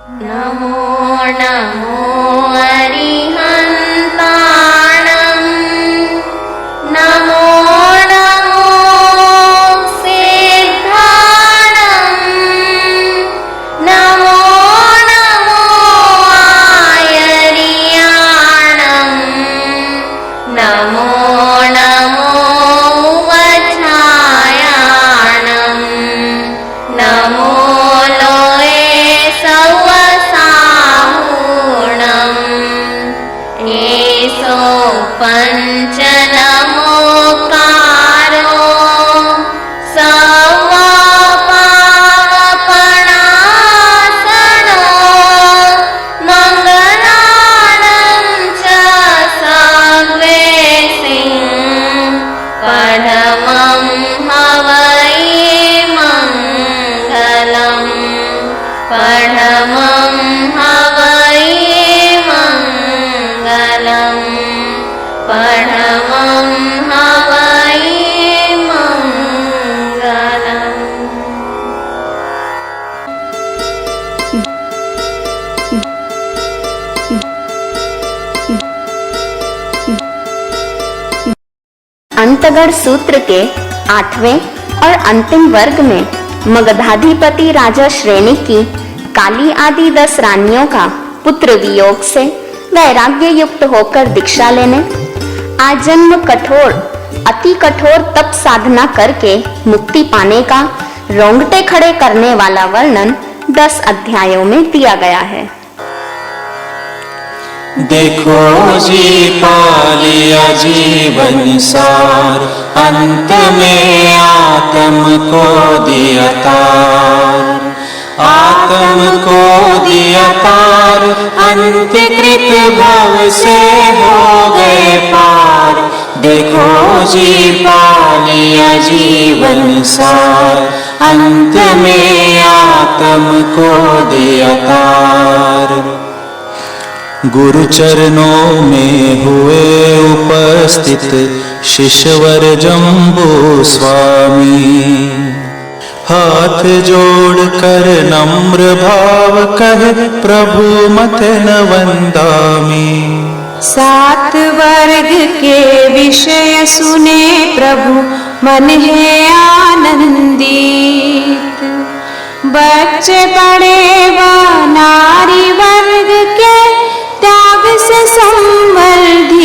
नमो नमो अरिहन्ताणं नमो नमो सिद्धाणं नमो नमो आयर्याणं नमो नमो वज्रायाणं नमो लोये सवसाहूणं एषो पञ्चनमोकारो सर्वपापनाशनो मङ्गलानं च सर्वेषां परमं हवै मङ्गलम् परमं हवै मङ्गलम् परमं हवै मङ्गलम्। अंतगढ़ सूत्र के 8वें और अंतिम वर्ग में मगधाधिपति राजा श्रेणी की काली आदि 10 रानियों का पुत्र वियोग से वैराग्य युक्त होकर दीक्षा लेने, आजन्म कठोर अति कठोर तप साधना करके मुक्ति पाने का रोंगटे खड़े करने वाला वर्णन 10 अध्यायों में दिया गया है। देखो जी पा लिया जीवन सार, अंत में आत्म को दिया तार, आत्म को दिया तार, अंतकृत भव से हो गए पार। देखो जी पा लिया जीवन सार, अंत में आत्म को दिया तार। गुरु चरणों में हुए उपस्थित शिष्यवर जम्बू स्वामी, हाथ जोड़कर नम्र भाव कहे प्रभु मत न वंदामि। 7 वर्ग के विषय सुने प्रभु मन है आनंदित, बच्चे बड़े व नारी वर्ग के त्याग से संवर्धित।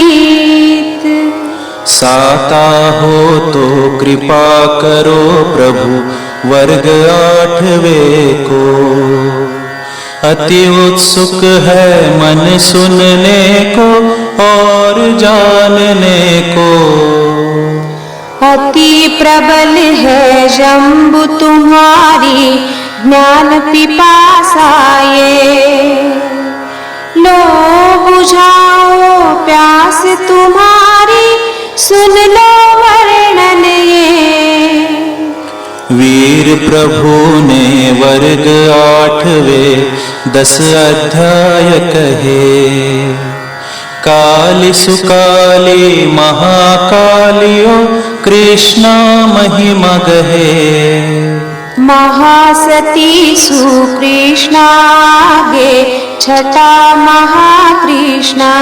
साता हो तो कृपा करो प्रभु वर्ग 8वें को, अति उत्सुक है मन सुनने को और जानने को। अति प्रबल है जम्बु तुम्हारी ज्ञान पिपासाए, लो बुझाओ प्यास तुम्हारी सुन लो वर्णन ये। वीर प्रभु ने वर्ग 8वें 10 अध्याय कहे, काली सुकाली महाकालियो कृष्णा महिमा गहे। महासती सुकृष्णा गे छठा महाकृष्णा,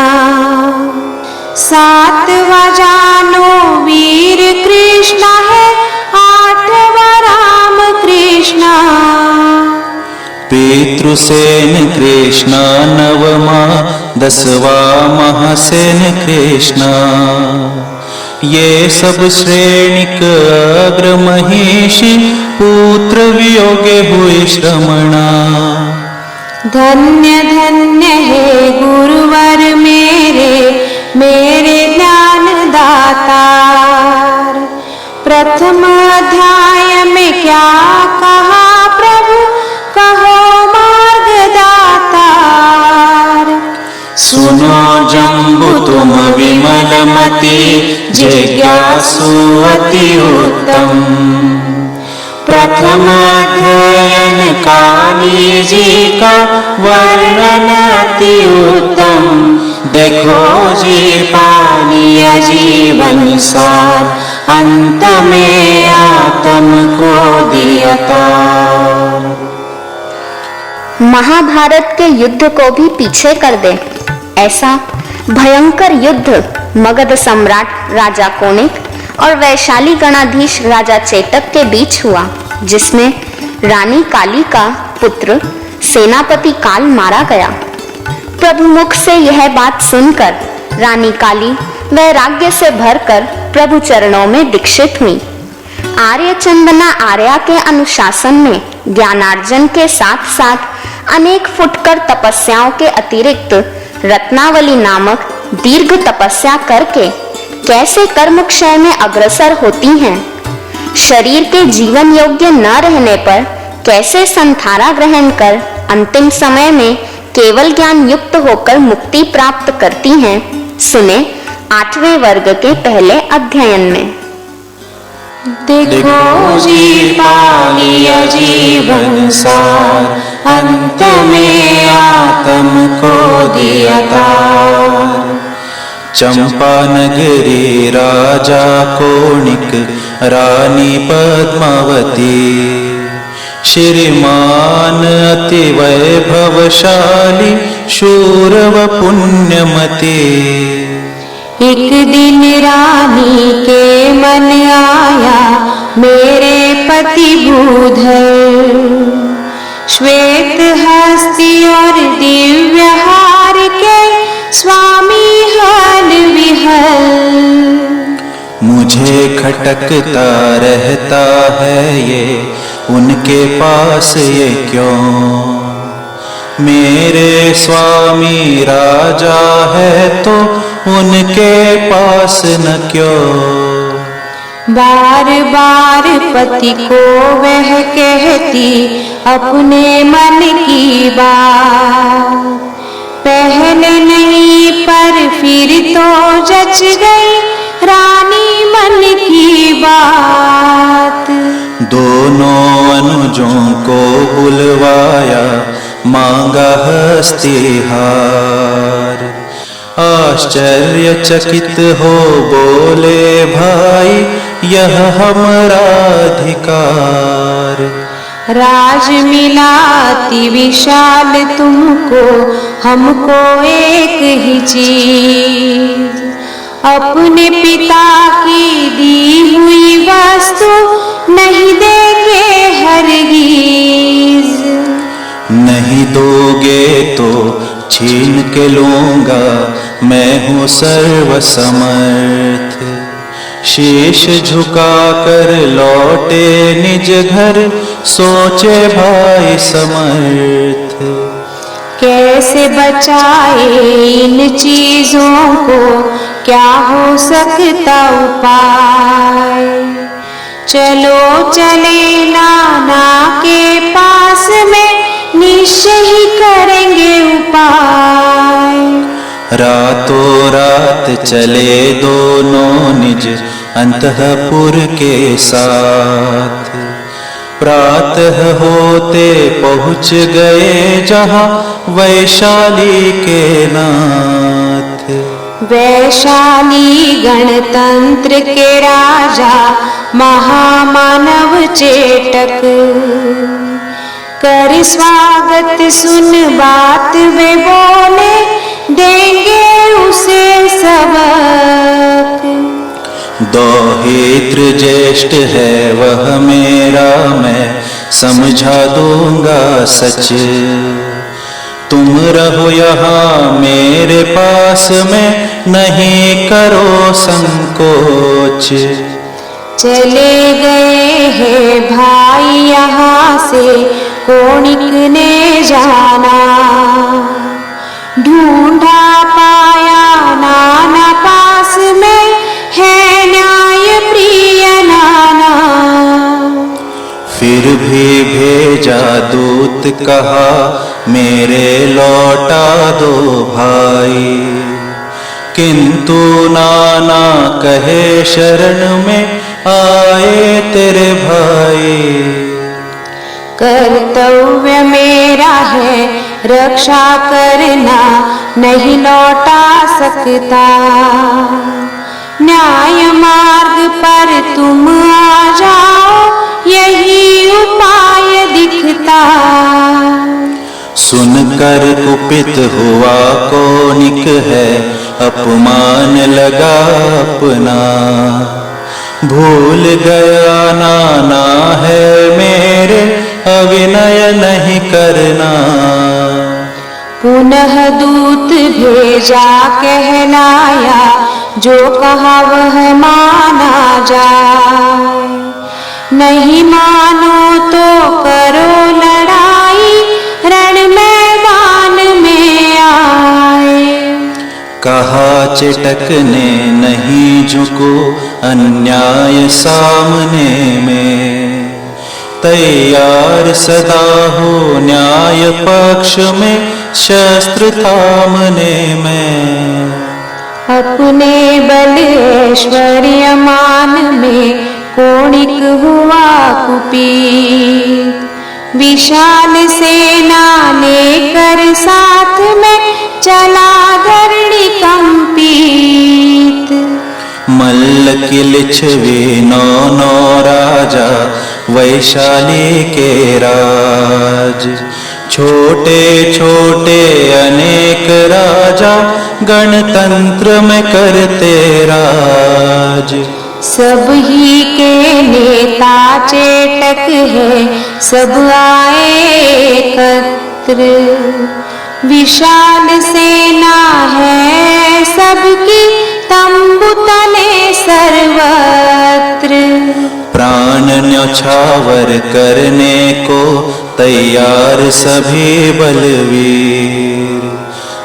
7वां जानो वीर कृष्णा है, 8वां राम कृष्णा। पितृसेन कृष्णा 9वां, 10वां महासेन कृष्णा। ये सब श्रेणिक अग्र महिषी पुत्र वियोगे हुए श्रमणा। धन्य धन्य है गुरुवर मेरे, मेरे ज्ञान दातार। प्रथम अध्याय में क्या कहा प्रभु, कहो मार्ग दातार। सुनो जम्बु तुम विमलमति, जिज्ञासु अति उत्तम। प्रथम अध्ययन काली जी का वर्णन अति उत्तम। देखो जी पा लिया जीवन सार, अंत में आत्म को दिया तार। महाभारत के युद्ध को भी पीछे कर दे। ऐसा भयंकर युद्ध मगध सम्राट राजा कोणिक और वैशाली गणाधीश राजा चेतक के बीच हुआ, जिसमें रानी काली का पुत्र सेनापति काल मारा गया। प्रभु मुख से यह बात सुनकर रानी काली वैराग्य से भरकर प्रभु चरणों में दीक्षित हुई। आर्य चंदना आर्या के अनुशासन में ज्ञानार्जन के साथ साथ अनेक फुटकर तपस्याओं के अतिरिक्त रत्नावली नामक दीर्घ तपस्या करके कैसे कर्म क्षय में अग्रसर होती हैं, शरीर के जीवन योग्य न रहने पर कैसे संथारा ग्रहण कर अंतिम समय में केवल ज्ञान युक्त होकर मुक्ति प्राप्त करती हैं, सुने 8वें वर्ग के पहले अध्ययन में। देखो जी पालिया जीवन सार, अंत में आत्म को दिया तार। चंपा नगरी राजा कोणिक, रानी पद्मावती, श्रीमान अति वैभवशाली, शूर व पुण्यमती। एक दिन रानी के मन आया, मेरे पति भूधर, श्वेत हस्ती और दिव्य हार के स्वामी हल विहल। मुझे खटकता रहता है ये, उनके पास ये क्यों? मेरे स्वामी राजा है तो उनके पास न क्यों? बार बार पति को वह कहती अपने मन की बात, पहले नहीं पर फिर तो जच गई रानी मन की बात। दोनों अनुजों को बुलवाया, मांगा हस्तिहार। आश्चर्यचकित हो बोले भाई, यह हमारा अधिकार। राज मिलाती विशाल तुमको, हमको एक ही चीज, अपने पिता की दी हुई वस्तु नहीं देंगे हरगिज। नहीं दोगे तो छीन के लूंगा, मैं हूँ सर्वसमर्थ। शीश झुका कर लौटे निज घर, सोचे भाई समर्थ। कैसे बचाए इन चीजों को, क्या हो सकता उपाय? चलो चले नाना के पास में, निश्चय ही करेंगे उपाय। रातों रात चले दोनों निज अंतःपुर के साथ। प्रातः होते पहुँच गए जहाँ वैशाली के नाथ। वैशाली गणतंत्र के राजा महामानव चेटक, कर स्वागत सुन बात वे बोले, देंगे उसे सबक। दौहित्र ज्येष्ठ है वह मेरा, मैं समझा दूंगा सच। तुम रहो यहाँ मेरे पास में, नहीं करो संकोच। चले गए हैं भाई यहाँ से, कोणिक ने जाना। ढूंढा पाया नाना पास में, है न्याय प्रिय नाना। फिर भी भेजा दूत, कहा मेरे लौटा दो भाई। किंतु नाना कहे शरण में आए तेरे भाई। कर्तव्य मेरा है रक्षा करना, नहीं लौटा सकता। न्याय मार्ग पर तुम आ जाओ, यही उपाय दिखता। सुनकर कुपित हुआ कौनिक है, अपमान लगा अपना। भूल गया नाना है मेरे, अविनय नहीं करना। पुनः दूत भेजा कहलाया, जो कहा वह माना जाए। नहीं मानो तो करो लड़ाई, रण मैदान में आए। कहा चिटकने नहीं झुको, अन्याय सामने में। तैयार सदा हो न्याय पक्ष में, शस्त्र थामने में। अपने बल ऐश्वर्य मान में कौणिक हुआ कुपित। विशाल सेना लेकर साथ में चला धरणी कंपित। मल्ल की लिच्छवी नौ राजा, वैशाली के राज। छोटे छोटे अनेक राजा, गणतंत्र में करते राज। सब ही के नेता चेटक है, सब आए एकत्र। विशाल सेना है सबकी, तंबू तले सर्वत्र। प्राण न्यौछावर करने को तैयार सभी बलवीर।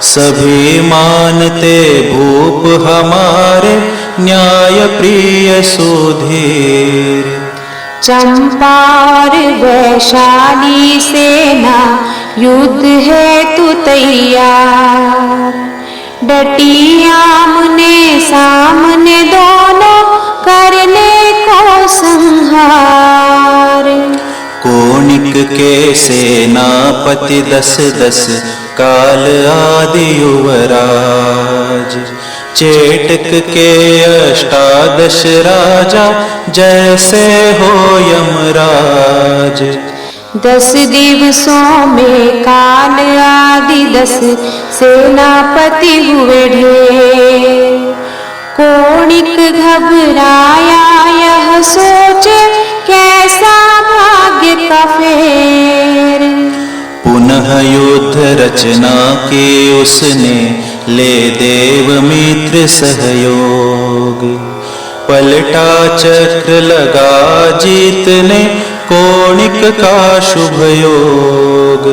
सभी मानते भूप हमारे, न्याय प्रिय सुधीर। चंपा और वैशाली सेना, युद्ध हेतु तैयार। डटी आमने सामने दोनों, करने को संहार। कौणिक के सेनापति 10 काल आदि युवराज। चेटक के 18 राजा, जैसे हो यमराज। 10 दिवसों में काल आदि 10 सेनापति हुए ढेर। कौणिक घबराया यह सोचे, कैसा भाग्य का फेर। पुनः युद्ध रचना की उसने, ले देव मित्र सहयोग। पलटा चक्र लगा जीतने, कौणिक का शुभ योग।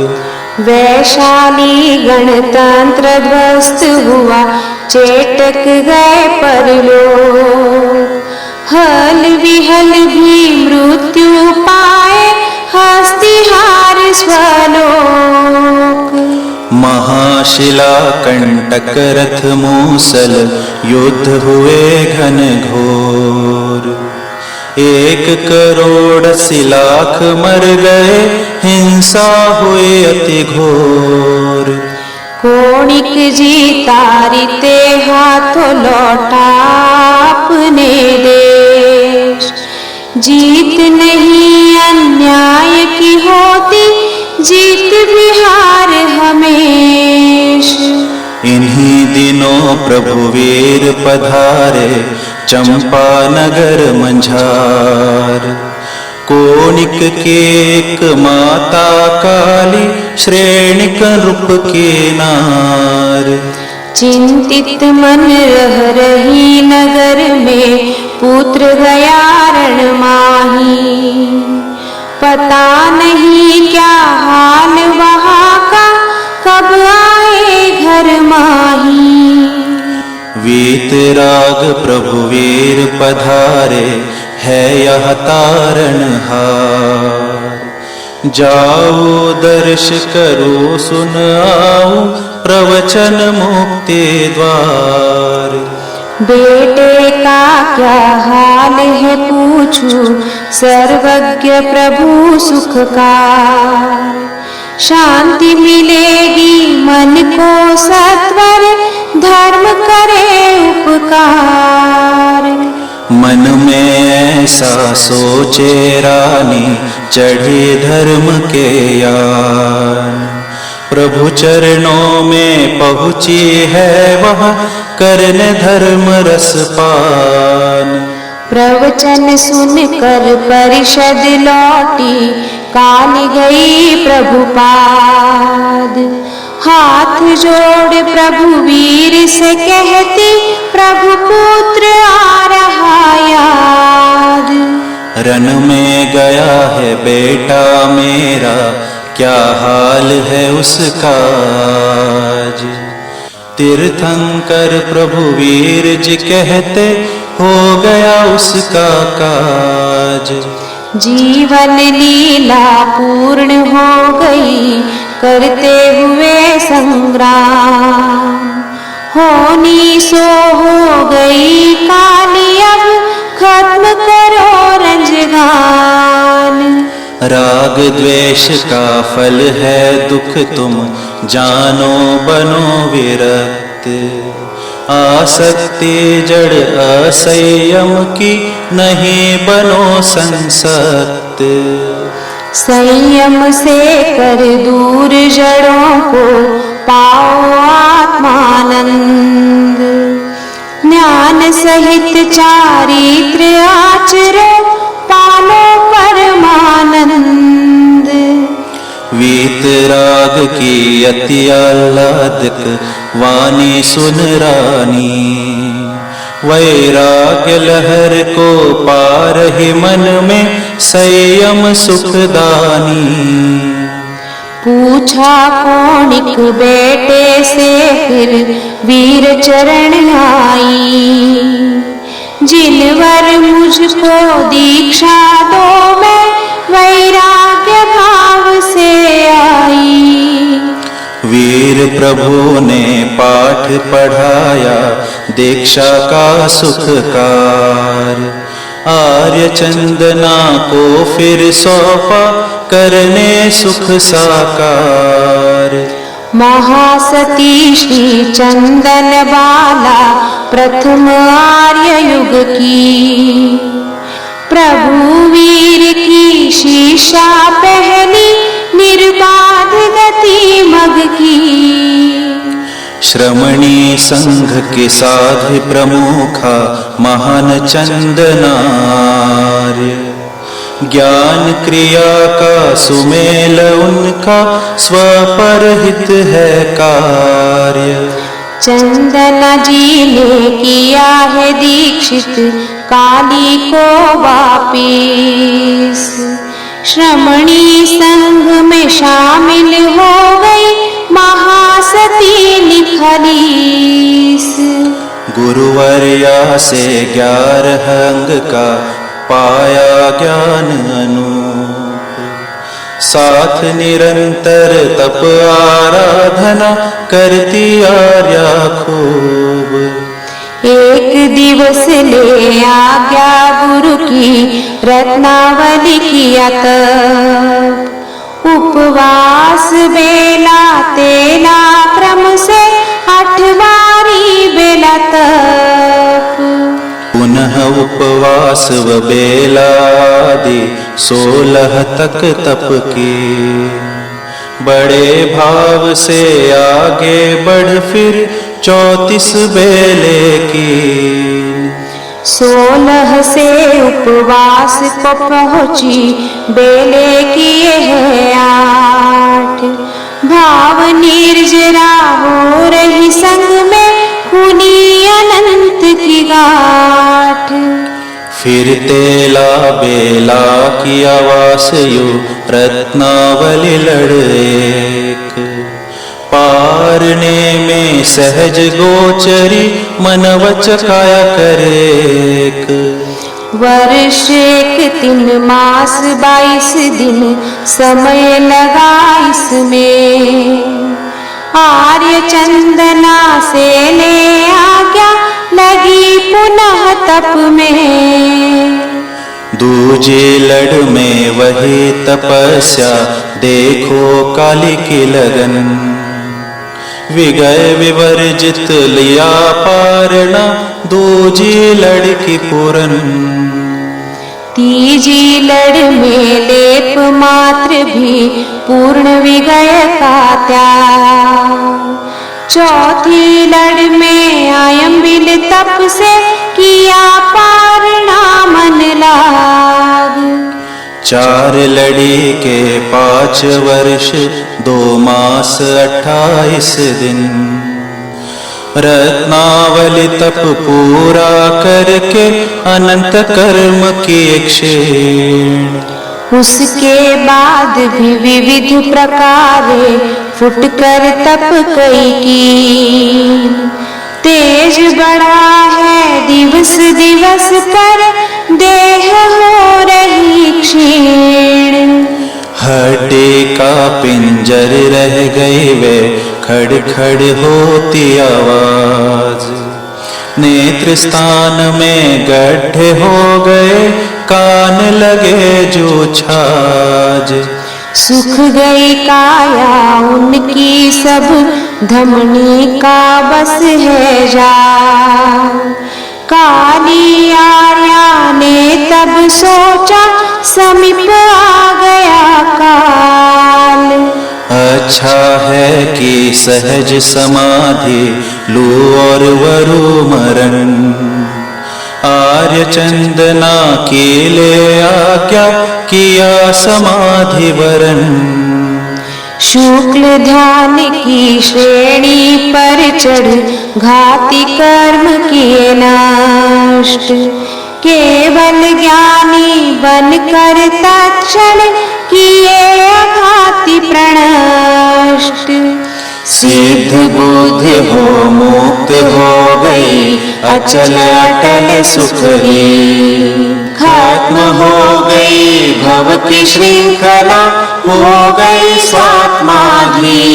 वैशाली गणतंत्र ध्वस्त हुआ, चेटक गए परलोक। हल विहल भी मृत्यु पाए, हस्तिहार स्वलोक। महाशिला कंटक रथ मूसल, युद्ध हुए घन घोर। 1 करोड़ 80 लाख मर गए, हिंसा हुई अति घोर। कौणिक जीता रीते हाथों लौटा अपने देश। जीत नहीं अन्याय की होती, जीत बिहार हमेश। इन्हीं दिनों प्रभु वीर पधारे, चंपानगर मंझार। कौणिक के एक माता काली, श्रेणिक रूप के नार। चिंतित मन रह रही नगर में, पुत्र गया रण माही। पता नहीं क्या हाल वहाँ का, कब आए घर माही। वीतराग प्रभु वीर पधारे, है यह तारणहार। जाओ दर्श करो सुन आओ, प्रवचन मुक्ति द्वार। बेटे का क्या हाल है पूछूं, सर्वज्ञ प्रभु सुखकार। शांति मिलेगी मन को सत्वर, धर्म करे उपकार। मन में ऐसा सोचे रानी, चढ़ी धर्म के यान। प्रभु चरणों में पहुँची है वह करने धर्म रस पान। प्रवचन सुनकर परिषद लौटी काली गई प्रभुपाद। हाथ जोड़ प्रभु वीर से कहती प्रभु पुत्र आ रहा याद। रन में गया है बेटा मेरा क्या हाल है उसका आज। तीर्थंकर प्रभु वीर जी कहते हो गया उसका काज। जीवन लीला पूर्ण हो गई करते हुए संग्राम। होनी सो हो गई काली अब खत्म करो रंजगान। राग द्वेष का फल है दुख तुम जानो बनो विरक्त। आसक्ति जड़ असंयम की नहीं बनो संसक्त। संयम से कर दूर जड़ों को पाओ आत्मानंद। ज्ञान सहित चारित्र आचरो पालो परमानंद। वीतराग की अति आह्लादक वाणी सुन रानी। वैराग्य लहर को पार ही मन में संयम सुखदानी। पूछा कौनिक बेटे से फिर वीर चरण आई। जिनवर मुझको दीक्षा दो मैं वैराग्य भाव से आई। वीर प्रभु ने पाठ पढ़ाया दीक्षा का सुखकार। आर्य चंदना को फिर सौंपा करने सुख साकार। महासती श्री चंदन बाला प्रथम आर्य युग की। प्रभु वीर की शीशा पहली निर्बाध गति मग की। श्रमणी संघ के साधु प्रमुखा महान चंदनार्य। ज्ञान क्रिया का सुमेल उनका स्वपरहित है कार्य। चंदना जी ने किया है दीक्षित काली को वापिस। श्रमणी संघ में शामिल हो गई महासती निखलीस। गुरुवर्या से 11 अंग का पाया ज्ञान अनूप। साथ निरंतर तप आराधना करती आर्या खूब। एक दिवस ले आज्ञा गुरु की रत्नावली किया तब। उपवास बेला तेला क्रम से 8वारी बेला तप। पुनः उपवास व बेलादि 16 तक तप की। बड़े भाव से आगे बढ़ फिर 34 बेले की। 16 से उपवास को पहुंची बेले किए हैं 8। भाव निर्जरा हो रही संग में खुली अनंत की गाठ। फिर तेला बेला की आवास यु रत्नावली लड़ेक। पारने में सहज गोचरी मन वच काया करेक। वर्ष 1 मास 22 दिन समय लगा इसमें। आर्य चंदना से ले आज्ञा लगी पुनः तप में। दूजे लड़ में वही तपस्या देखो काली की लगन। विगय विवर्जित लिया पारणा दूजी लड़की पूरन। तीजी लड़ में लेप मात्र भी पूर्ण विगय का त्याग। चौथी लड़ में आयम्बिल तप से किया पारणा मन लाग। 4 लड़ी के 5 वर्ष 2 मास 28 दिन, रत्नावली तप पूरा करके अनंत कर्म किए क्षीण। उसके बाद भी विविध प्रकारे फुटकर तप कई की। तेज बढ़ा है दिवस दिवस कर देह हो रही क्षीण। हड्डी का पिंजर रह गई वे खड़ खड़ होती आवाज। नेत्र स्थान में गड्ढे हो गए कान लगे जो छाज। सुख गई काया उनकी सब धमनी का बस है जा। काली आर्या ने तब सोचा समीप आ गया काल। अच्छा है कि सहज समाधि लू और वरु मरण। आर्य चंदना की ले आज्ञा किया समाधि वरण। शुक्ल ध्यान की श्रेणी पर चढ़ घाती कर्म किए नष्ट। केवल ज्ञानी बनकर तत्क्षण किए अघाती प्रणष्ट। सिद्ध बुद्धि हो मुक्त हो गई अचल अटल सुख ही। खत्म हो गई भव की श्रृंखला हो गई स्वात्माधि।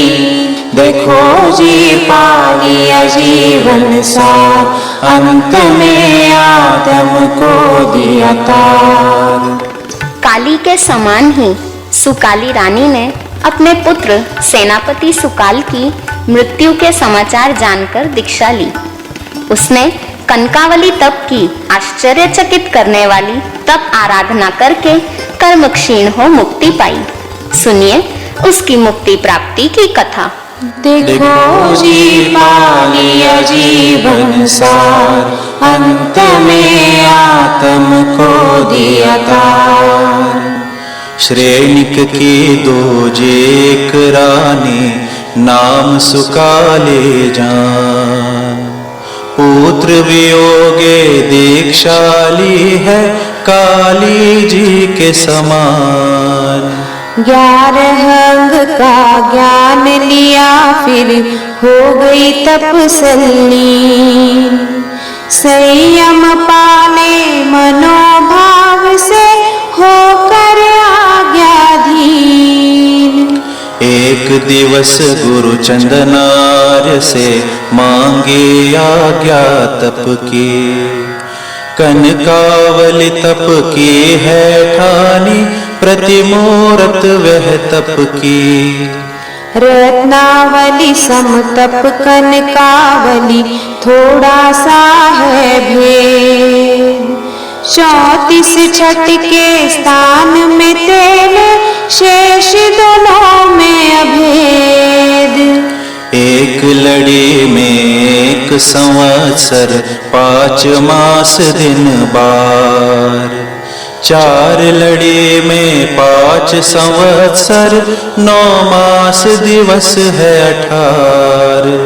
देखो जी पाली आजीवन सार अंत में आदम को दिया तार। काली के समान ही सुकाली रानी ने अपने पुत्र सेनापति सुकाल की मृत्यु के समाचार जानकर दीक्षा ली। उसने कनकावली तप की आश्चर्यचकित करने वाली तप आराधना करके कर्म क्षीण हो मुक्ति पाई। सुनिए उसकी मुक्ति प्राप्ति की कथा। देखो जी पाली आजीवन सार अंत में आत्म को दिया तार। श्रेणिक की 2 जेक रानी नाम सुकाले जान। पुत्र वियोगे दीक्षाली है काली जी के समान। 11 अंग का ज्ञान लिया फिर हो गई तपस्वी। संयम पाले मनोभाव से होकर आज्ञाधीन। एक दिवस गुरु चंदनार्य से मांगे आज्ञा तप की। कनकावली तप की है ठानी प्रतिमूर्त वह तप की। रत्नावली समतप कनकावली थोड़ा सा है भेद। 34 छठ के स्थान में तेल शेष दोनों में अभेद। एक लड़ी में 1 संवत्सर 5 मास दिन बार। 4 लड़ी में 5 संवत्सर 9 मास दिवस है 18।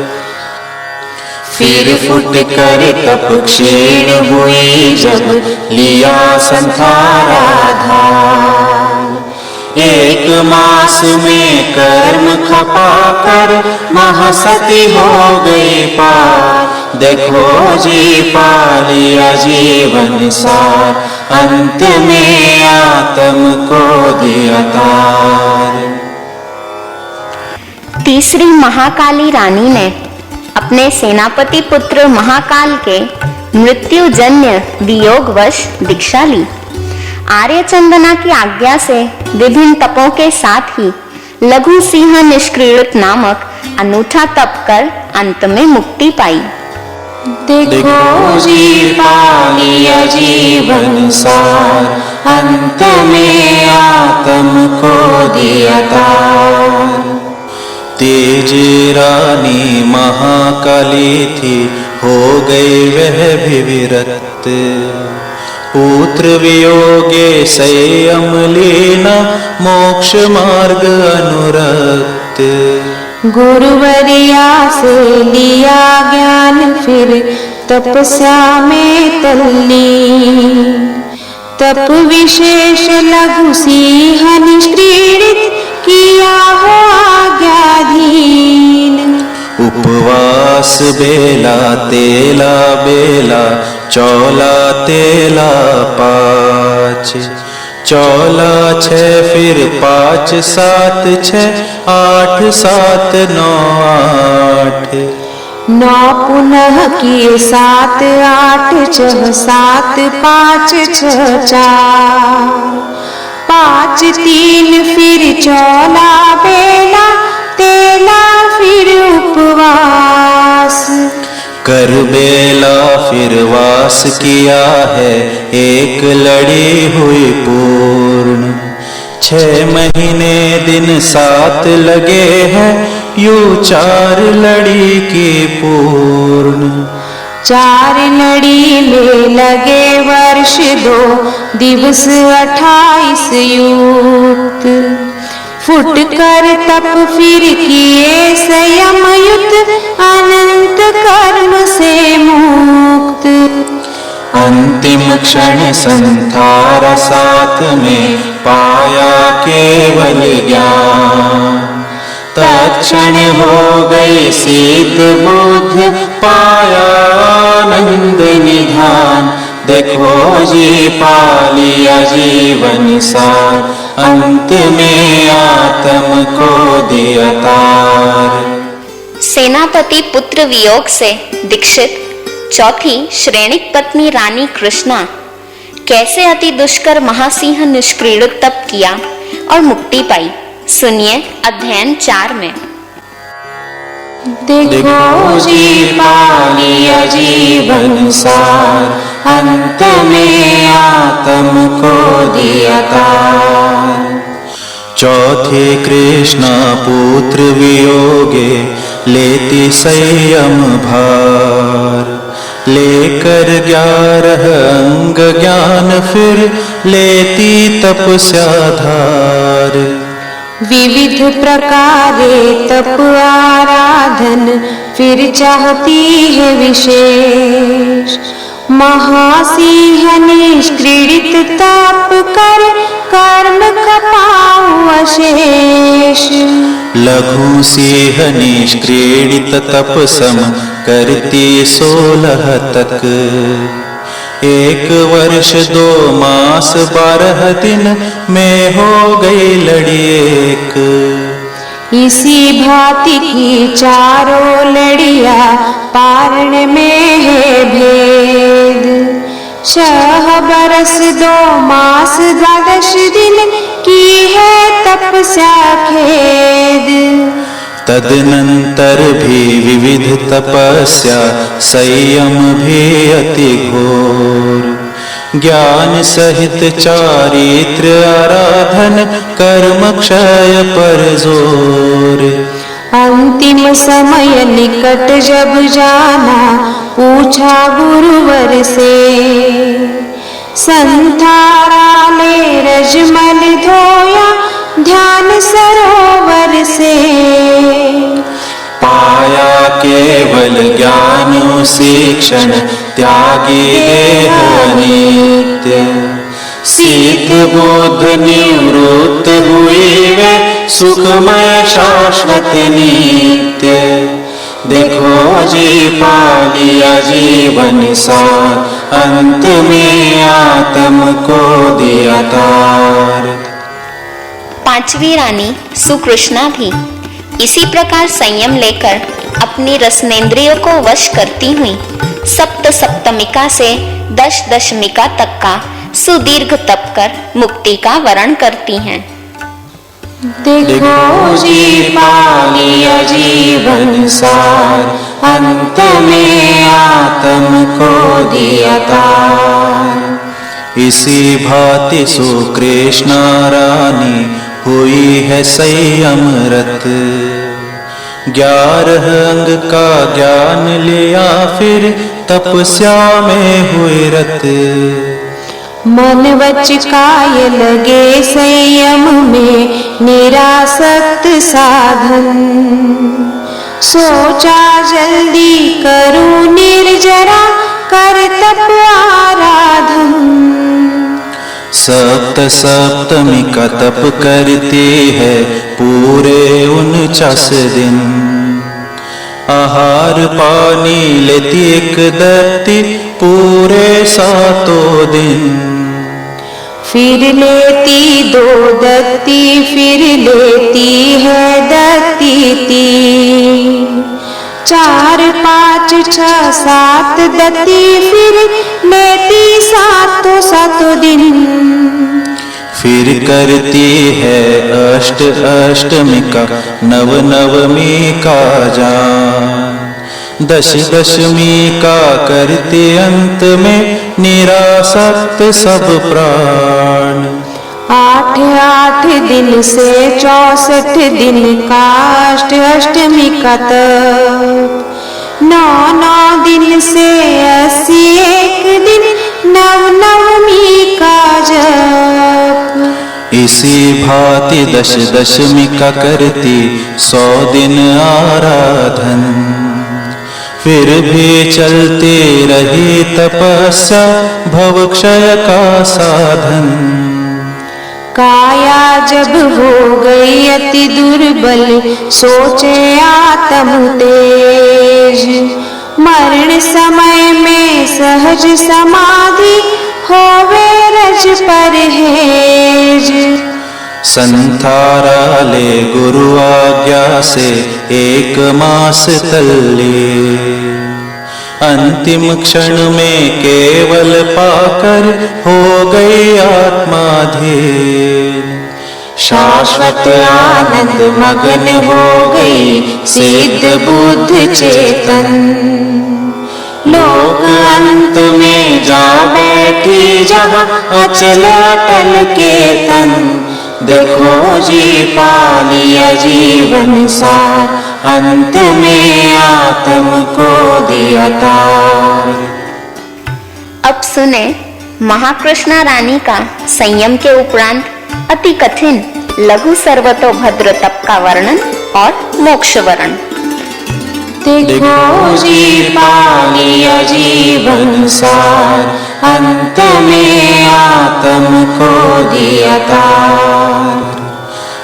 फिर फुट कर तप क्षीण हुई जब लिया संसाराधार। 1 मास में कर्म खपा कर महासती हो गई पार। देखो जी पाली आजीवन सार अंत में आत्म को दिया तार। तीसरी महाकाली रानी ने अपने सेनापति पुत्र महाकाल के मृत्युजन्य वियोगवश दीक्षा ली। आर्य चंदना की आज्ञा से विभिन्न तपों के साथ ही लघु सिंह निष्क्रीड़ित नामक अनूठा तप कर अंत में मुक्ति पाई। देखो जी पाली आजीवन सार अंत में आत्म को दिया तार। तेज रानी महाकाली थी, हो गई वह भी विरक्त। पुत्र वियोगे संयम लेना, मोक्ष मार्ग अनुरक्त। गुरुवरिया से लिया ज्ञान, फिर तपस्या में तल्लीन। तप विशेष लघु सिंह निष्क्रीडित, किया हो आज्ञाधीन। उपवास बेला तेला बेला, चौला तेला पाँच। चौला 6 फिर 5 7 6 8 7 9 8। 9 पुनः किए 7 8 6 7 5 6 4। 5 3 फिर चौला बेला तेला, फिर उपवास। कर बेला फिर वास किया है, एक लड़ी हुई पूर्ण। 6 महीने दिन 7 लगे हैं, यूं 4 लड़ी की पूर्ण। 4 लड़ी में लगे वर्ष 2 दिवस 28 युक्त। फुट कर तप फिर किए संयम युक्त, अनंत कर्म से मुक्त। अंतिम क्षण संथारा 7 में, पाया केवल ज्ञान। तत्क्षण हो गई सिद्ध बुद्ध, पाया आनंद निधान। देखो जी पा लिया जीवन सार, अंत में आत्म को दिया तार। सेनापति पुत्र वियोग से दीक्षित चौथी श्रेणिक पत्नी रानी कृष्णा कैसे अति दुष्कर महासिंह निष्क्रीडित तप किया और मुक्ति पाई, सुनिए अध्ययन 4 में। देखो जी पा लिया जीवन सार, अंत में आत्म को दिया तार। चौथे कृष्णा पुत्र वियोगे, लेती संयम भार। लेकर 11 अंग ज्ञान, फिर लेती तपस्या धार। विविध प्रकारे तप आराधन, फिर चाहती है विशेष। महासिंह निष्क्रीडित तप कर, कर्म कपाऊ अशेष। लघु सिंह निष्क्रीडित तप सम, करती 16 तक। 1 वर्ष 2 मास 12 दिन में हो गई लड़ी एक। इसी भांति की चारों लड़िया, पारण में है भेद। 6 बरस 2 मास 12 दिन, की है तपस्या खेद। तदनंतर भी विविध तपस्या, संयम भी अति घोर। ज्ञान सहित चारित्र आराधन, कर्म क्षय पर जोर। अंतिम समय निकट जब जाना, पूछा गुरुवर से। संथारा ले रजमल धोया, ध्यान सरोवर से। पाया केवल ज्ञान शिक्षण, त्यागी देह नित्य। सिद्ध बुद्ध निवृत्त हुई वे, सुखमय शाश्वत नित्य। देखो जी पा लिया जीवन सार, अंत में आत्म को दिया तार। 5वीं रानी सुकृष्णा भी इसी प्रकार संयम लेकर अपनी रसनेंद्रियों को वश करती हुई सप्तमिका से 10 दशमिका तक का सुदीर्घ तप कर मुक्ति का वरण करती हैं। देखो जी पा लिया जीवन सार, अंत में आत्म को दिया तार। इसी भांति सो कृष्णा रानी हुई है संयमरत। 11 अंग का ज्ञान लिया फिर तपस्या में हुई रत। मन वच काय लगे संयम में निरासक्त साधन। सोचा जल्दी करूं निर्जरा कर तप आराधन। सप्तमी का तप करती है पूरे 49 दिन। आहार पानी लेती एक दत्ती पूरे 7 दिन। फिर लेती 2 दत्ती फिर लेती है दत्ती 3। 4, 5, 6, 7 दत्ती फिर लेती 7 दिन। फिर करती है अष्टमी का नवमी का जान। 10 का करती अंत में निरासक्त सब प्राण। 8 दिन से 64 दिन का अष्टमी का तप। 9 दिन से 81 दिन नवमी का जप। इसी भांति 10 का करती 100 दिन आराधन। फिर भी चलती रही तपस्या भवक्षय का साधन। काया जब हो गई अति दुर्बल सोचे आत्म तेज। मरण समय में सहज समाधि होवे रज परहेज। संथारा ले गुरु आज्ञा से 1 मास तल्ले। अंतिम क्षण में केवल पाकर हो गई आत्माधीन। शाश्वत आनंद मगन हो गई सिद्ध बुद्ध चेतन। लोक अंत में जा बैठी जहाँ अचल अटल केतन। देखो जी पा लिया जीवन सार अंत में आत्म को दिया तार। अब सुने महाकृष्णा रानी का संयम के उपरांत अति कठिन लघु सर्वतोभद्र तप का वर्णन और मोक्ष वर्ण। देखो जी पा लिया जीवन सार अंत में आत्म को दिया तार।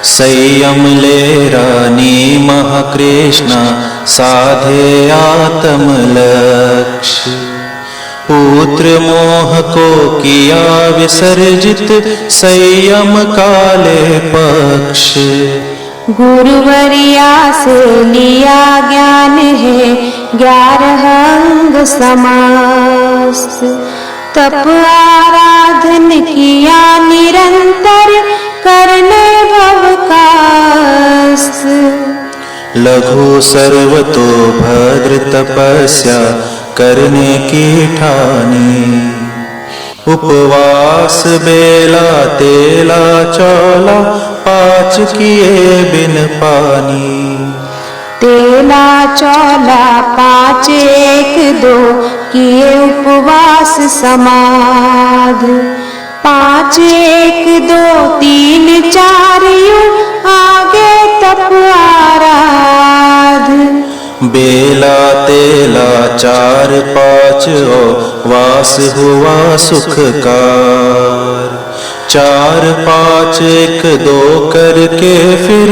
संयम ले रानी महाकृष्णा साधे आत्म लक्ष्य। पुत्र मोह को किया विसर्जित संयम काले पक्ष। गुरुवरिया से लिया ज्ञान है 11 अंग समास। तप आराधन किया निरंतर करने भवकास। लघु सर्वतोभद्र तपस्या करने की ठानी। उपवास बेला तेला चौला 5 किए बिन पानी। तेला चौला 5 1 2 किए उपवास समाध। 5 1 2 3 4 यूं आगे तप आराध। बेला तेला 4 5 वास हुआ सुखकार। 4 5 1 2 करके फिर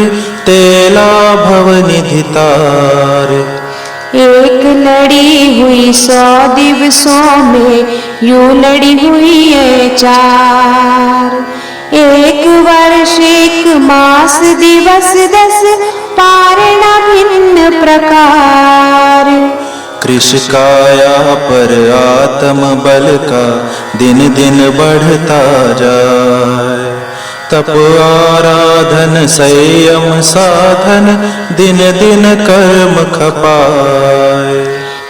तेला भवनिधि तार। एक लड़ी हुई 100 दिवसों में यूं लड़ी हुई है 4। 1 वर्ष 1 मास दिवस 10 पारणा भिन्न प्रकार। कृष काया पर आत्म बल का दिन दिन बढ़ता जाए। तप आराधन संयम साधन दिन दिन कर्म खपाए।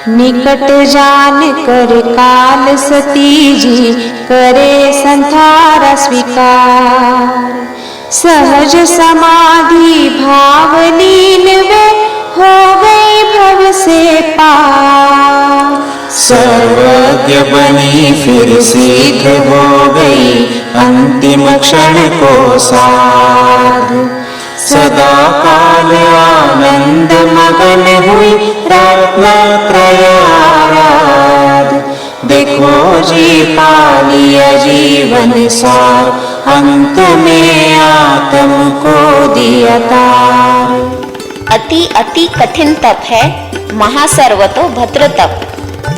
निकट जान कर काल सती जी करे संथारा स्वीकार। सहज समाधि भाव लीन वे हो गई भव से पार। सर्वज्ञ बनी फिर सिद्ध हो गई अंतिम क्षण को साध। सदा काल आनंद मगन हुई रत्न त्रय आराध। देखो जी पा लिया जीवन सार, अंत में आत्म को दिया तार। अति अति कठिन तप है महासर्वतो भद्र तप,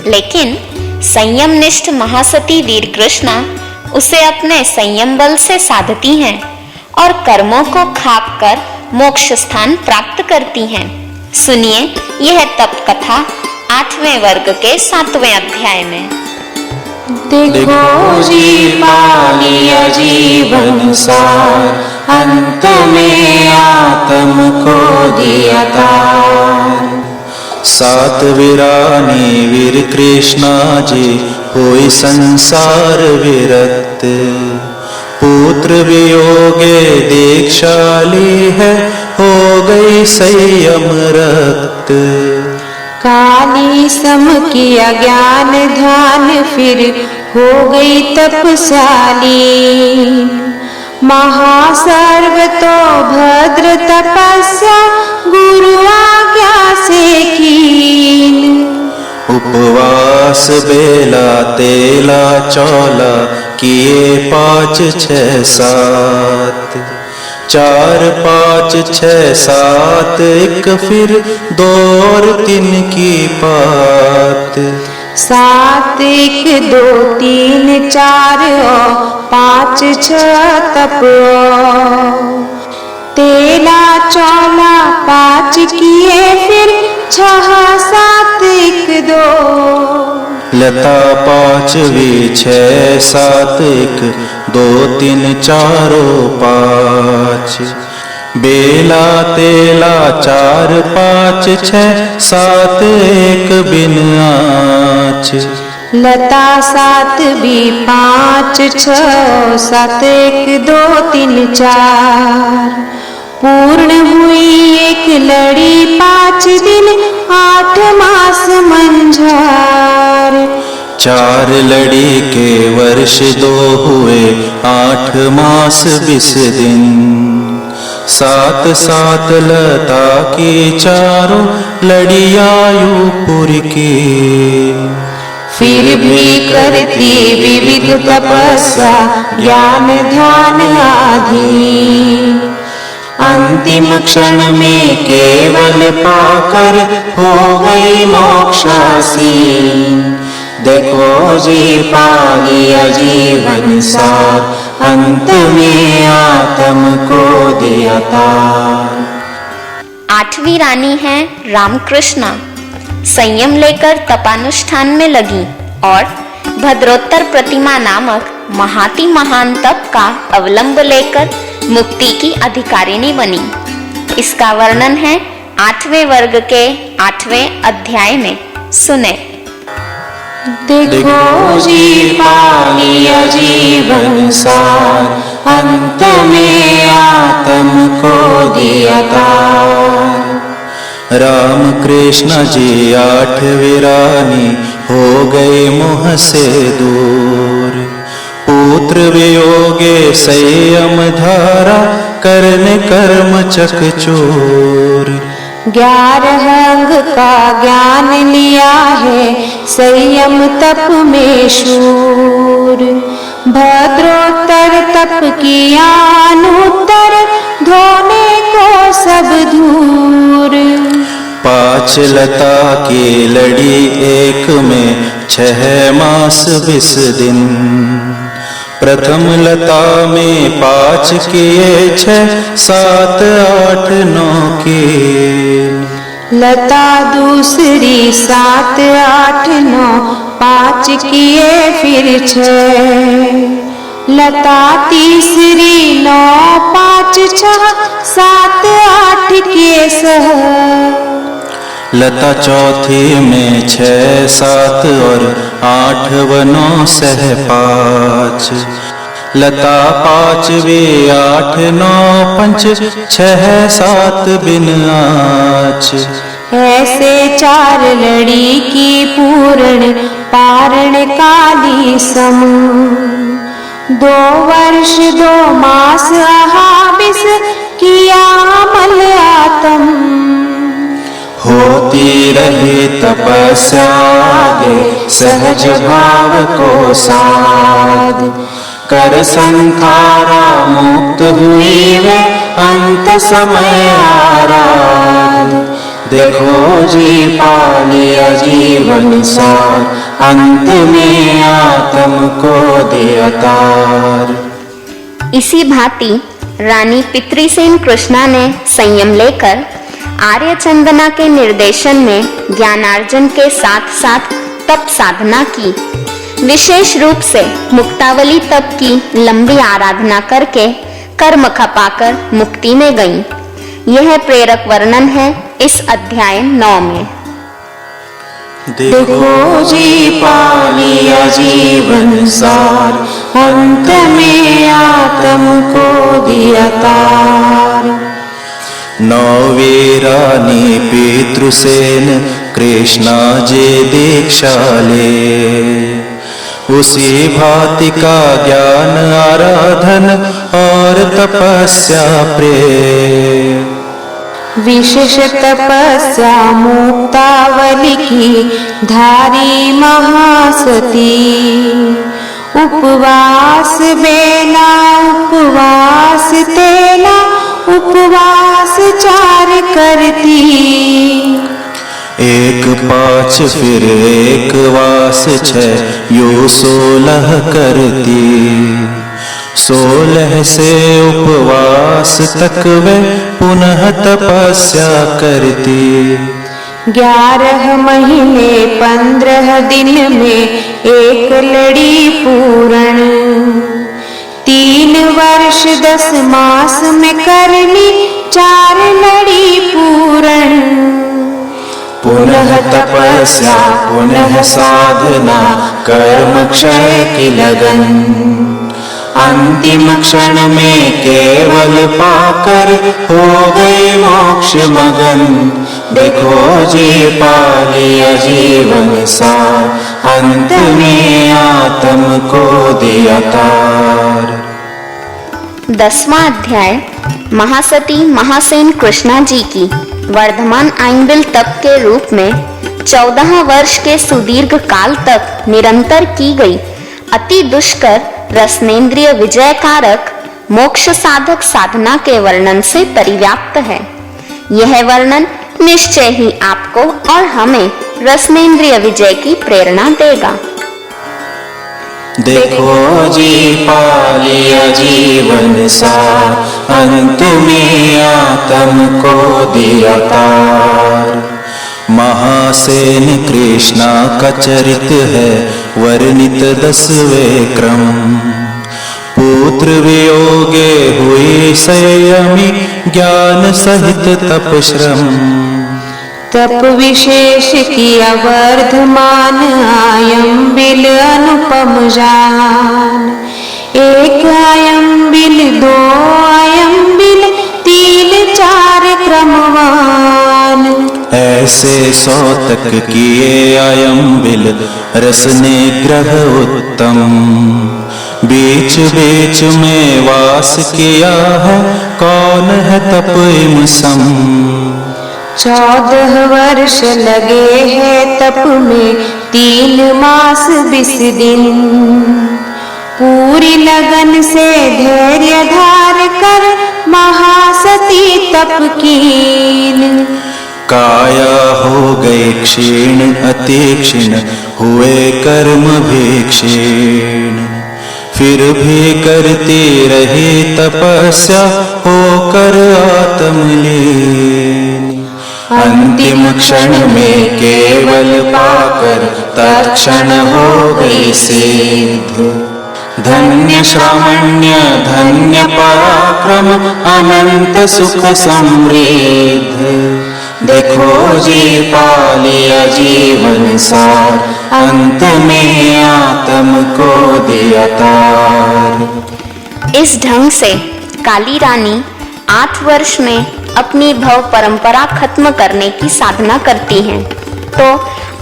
लेकिन संयम निष्ठ महासती वीर कृष्णा उसे अपने संयम बल से साधती हैं और कर्मों को खाप कर मोक्ष स्थान प्राप्त करती हैं। सुनिए यह तप कथा 8वें वर्ग के 7वें अध्याय में। देखो जी पा लिया जीवन सार, अंत में आत्म को दिया तार। सात वीरानी वीर कृष्णा जी हुई संसार विरक्त। पुत्र वियोगे दीक्षाली है हो गई संयम रक्त। काली सम किया ज्ञान ध्यान फिर हो गई तपस्याली। महासर्व तो भद्र तपस्या गुरु आज्ञा से कीन। उपवास बेला तेला चौला किए 5 6 7। 4 5 6 7 एक फिर 2 और 3 की बात। 7 1 2 3 4 और 5 6 तप। तेला चौला 5 किए फिर 6 7 1 2। लता 5वीं 6 7 1 2 3 4 5। बेला तेला 4 5 6 7 1 बिन आँच। लता 7 भी 5 6 7 1 2 3 4। पूर्ण हुई एक लड़ी 5 दिन 8 मास मंझार। 4 लड़ी के वर्ष 2 हुए 8 मास 20 दिन। 7 7 लता की 4 लड़ियायुपुर की। फिर भी करती विविध तपस्या ज्ञान ध्यान आदि। अंतिम क्षण में केवल पाकर हो गई मोक्षासीन। देखो जी पा लिया जीवन सार, अंत में आत्म को दिया तार। 8वीं रानी है रामकृष्णा। संयम लेकर तपानुष्ठान में लगी और भद्रोत्तर प्रतिमा नामक महाति महान तप का अवलंब लेकर मुक्ति की अधिकारिणी बनी। इसका वर्णन है 8वें वर्ग के 8वें अध्याय में। सुने। देखो जी पा लिया जीवन सार, अंत में आत्म को दिया तार। राम कृष्ण जी 8वीं रानी हो गए मोह से दूर। पुत्र वियोगे संयम धारा करने कर्म चकचोर। 11 अंग का ज्ञान लिया है संयम तप में शूर। भद्रोत्तर तप किया अनुत्तर धोने को सब धूर। 5 लता की लड़ी एक में 6 मास 20 दिन। प्रथम लता में 5 किए 6 7 8 9 की। लता दूसरी 7 8 9 5 किए फिर 6। लता तीसरी 9 5 6 7 8 के सह। लता चौथी में 6 7 और 8 व 9 सह 5। लता 5वी 8 9 पंच 6 7 बिन आच। ऐसे 4 लड़ी की पूर्ण पारण काली सम। 2 वर्ष 2 मास अहाबिस किया अमल आत्म। होती रही तपस्या आगे सहज भाव को साध। कर संखारा मुक्त हुई वे अंत समय आराध। देखो जी पा लिया जीवन सार, अंत में आत्म को दिया तार। इसी भांति रानी पितृसेन कृष्णा ने संयम लेकर आर्य चंदना के निर्देशन में ज्ञानार्जन के साथ साथ तप साधना की। विशेष रूप से मुक्तावली तप की लंबी आराधना करके कर्म खपाकर मुक्ति में गईं। यह प्रेरक वर्णन है इस अध्याय 9 में। देखो जी पा लिया जीवन सार, अंत में आत्म को दिया तार। 9वीं रानी पितृसेन कृष्णा जी दीक्षा ले। उसी भांति का ज्ञान आराधन और तपस्या प्रेम। विशेष तपस्या मुक्तावली की धारी महासती। उपवास बेला उपवास तेला उपवास 4 करती। 1 5 फिर 1 वास 6 यूं 16 करती। 16 से उपवास तक वे पुनः तपस्या करती। 11 महीने 15 दिन में 1 लड़ी पूर्ण। 3 वर्ष 10 मास में करनी 4 लड़ी पूर्ण। पुनः तपस्या पुनः साधना कर्म क्षय की लगन। अंतिम क्षण में केवल पाकर हो गए मोक्ष मगन। देखो जी पा लिया जीवन सार, अंत में आत्म को दिया तार। 10वां अध्याय महासती महासेन कृष्णा जी की वर्धमान आइंबिल तप के रूप में 14 वर्ष के सुदीर्घ काल तक निरंतर की गई अति दुष्कर रसनेन्द्रिय विजयकारक मोक्ष साधक साधना के वर्णन से परिव्याप्त है। यह वर्णन निश्चय ही आपको और हमें रसनेन्द्रिय विजय की प्रेरणा देगा। देखो जी पा लिया जीवन सार, अंत में आत्म को दिया तार। महासेन कृष्णा का चरित है वर्णित 10वें क्रम। पुत्र वियोगे हुई संयमी ज्ञान सहित तप श्रम। तप विशेष किया वर्धमान आयम्बिल अनुपम जान। 1 आयम्बिल 2 आयम्बिल 3 4 क्रमवान। ऐसे 100 तक किए आयम्बिल रस निग्रह उत्तम। बीच बीच में वास किया है कौन है तप इम सम। 14 वर्ष लगे हैं तप में 3 मास 20 दिन। पूरी लगन से धैर्य धार कर महासती तप कीन। काया हो गई क्षीण अति क्षीण हुए कर्म भी क्षीण। फिर भी करती रही तपस्या होकर आत्मलीन। अंतिम क्षण में केवल पाकर तत्क्षण हो गई सिद्ध। धन्य श्रावण्य धन्य पराक्रम अनंत सुख समृद्ध। देखो जी पा लिया जीवन सार, अंत में आत्म को दिया तार। इस ढंग से काली रानी 8 वर्ष में अपनी भव परंपरा खत्म करने की साधना करती हैं। तो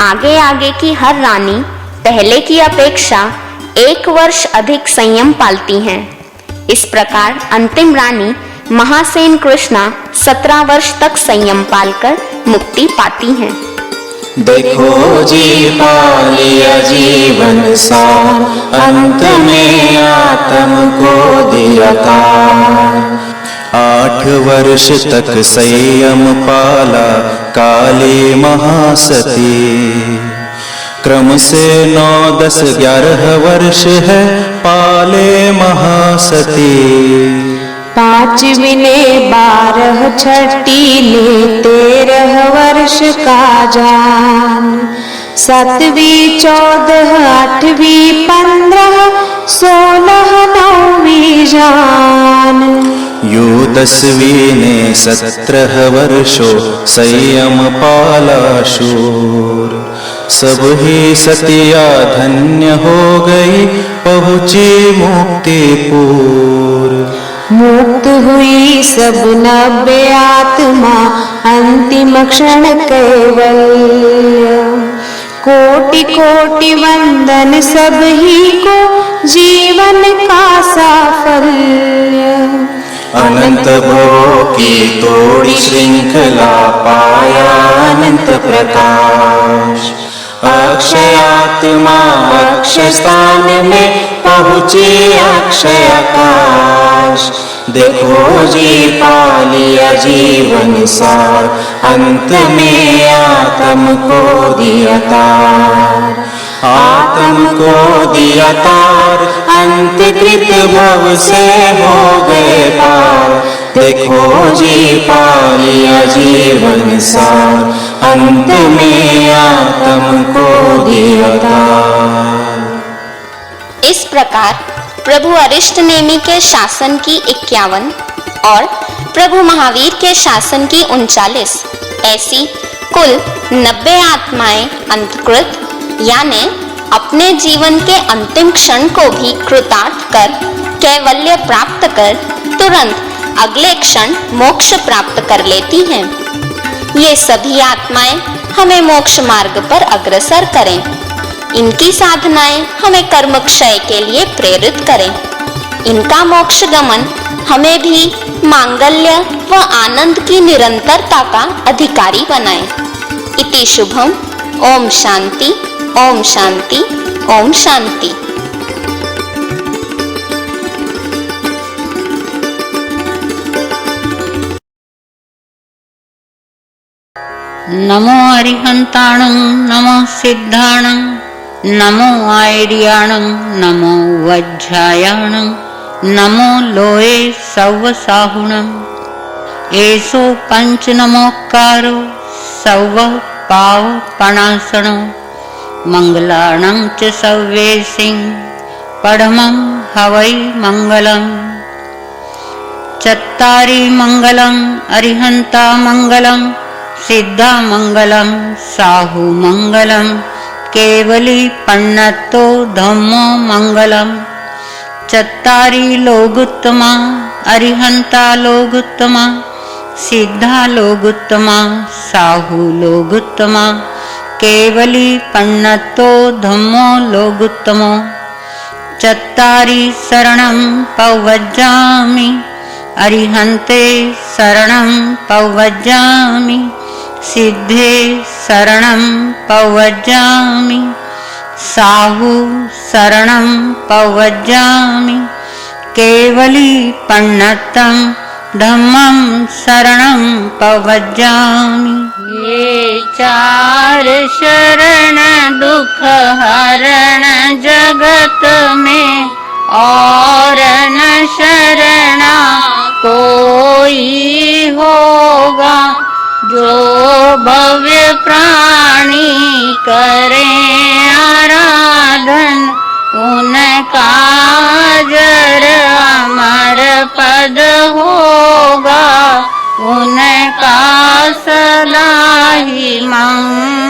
आगे आगे की हर रानी पहले की अपेक्षा 1 वर्ष अधिक संयम पालती हैं। इस प्रकार अंतिम रानी महासेन कृष्णा 17 वर्ष तक संयम पालकर मुक्ति पाती हैं। देखो जी पा लिया जीवन सार, अंत में आत्म को दिया तार। 8 वर्ष तक संयम पाला काली महासती, क्रम से 9, 10, 11 वर्ष है पाले महासती। 5 विने 12 छठी ने 13 वर्ष का जान, 7वीं 14 8वीं 15 16 9वीं जान। यो 10वीं ने 17 वर्षों संयम पाला शूर, सब ही सतिया धन्य हो गई पहुँची मुक्तिपुर। मुक्त हुई सब 90 आत्मा अंतिम क्षण कैवल्य, कोटि कोटि वंदन सब ही को जीवन का साफल्य। अनंत भवों की तोड़ी श्रृंखला पाया अनंत प्रकाश, अक्षय आत्मा अक्षय स्थान में पहुँची अक्षय आकाश। देखो जी पा लिया जीवन सार, अंत में आत्म को दिया तार। आत्म को दिया तार, अंतकृत भव से हो गए पार। देखो जी पा लिया जीवन सार, अंत में आत्म को दिया तार। इस प्रकार प्रभु अरिष्ट नेमि के शासन की 51 और प्रभु महावीर के शासन की 39 ऐसी कुल 90 आत्माएं अंतकृत यानी अपने जीवन के अंतिम क्षण को भी कृतार्थ कर कैवल्य प्राप्त कर तुरंत अगले क्षण मोक्ष प्राप्त कर लेती हैं। ये सभी आत्माएं हमें मोक्ष मार्ग पर अग्रसर करें। इनकी साधनाएं हमें कर्म क्षय के लिए प्रेरित करें। इनका मोक्ष गमन हमें भी मांगल्य व आनंद की निरंतरता का अधिकारी बनाए। इति शुभम। ओम शांति, ओम शांति, ओम शांति। नमो अरिहंताणं, नमो सिद्धाणं, नमो आयर्याणं, नमो वज्रायाणं, नमो लोये सव्वसाहुणं। एषो पंच नमोकारो सव्व पावपणासनो, मंगलाणं च सव्येसिं परमं हवै मंगलम्। चत्तारि मंगलम् अरिहंता मंगलम्, सिद्धा मंगलम, साहु मंगलम, केवली पन्नतो धम्मो मंगलम। चत्तारि लोगुत्तमा अरिहंता लोगुत्तमा, सिद्धा लोगुत्तमा, साहु लोगुत्तमा, केवली पन्नतो धम्मो लोगुत्तमो। चत्तारि शरणं पवज्जामि अरिहन्ते शरणं पवज्जामि, सिद्धे शरणं पवज्जामि, साहु शरणं पवज्जामि, केवली पन्नतं धम्मं शरणं पवज्जामि। ये 4 शरण दुख हरण जगत में, और न शरणा कोई होगा। जो भव्य प्राणी करें आराधन, उनका जर अमर पद होगा। उनका सदा ही मंगल।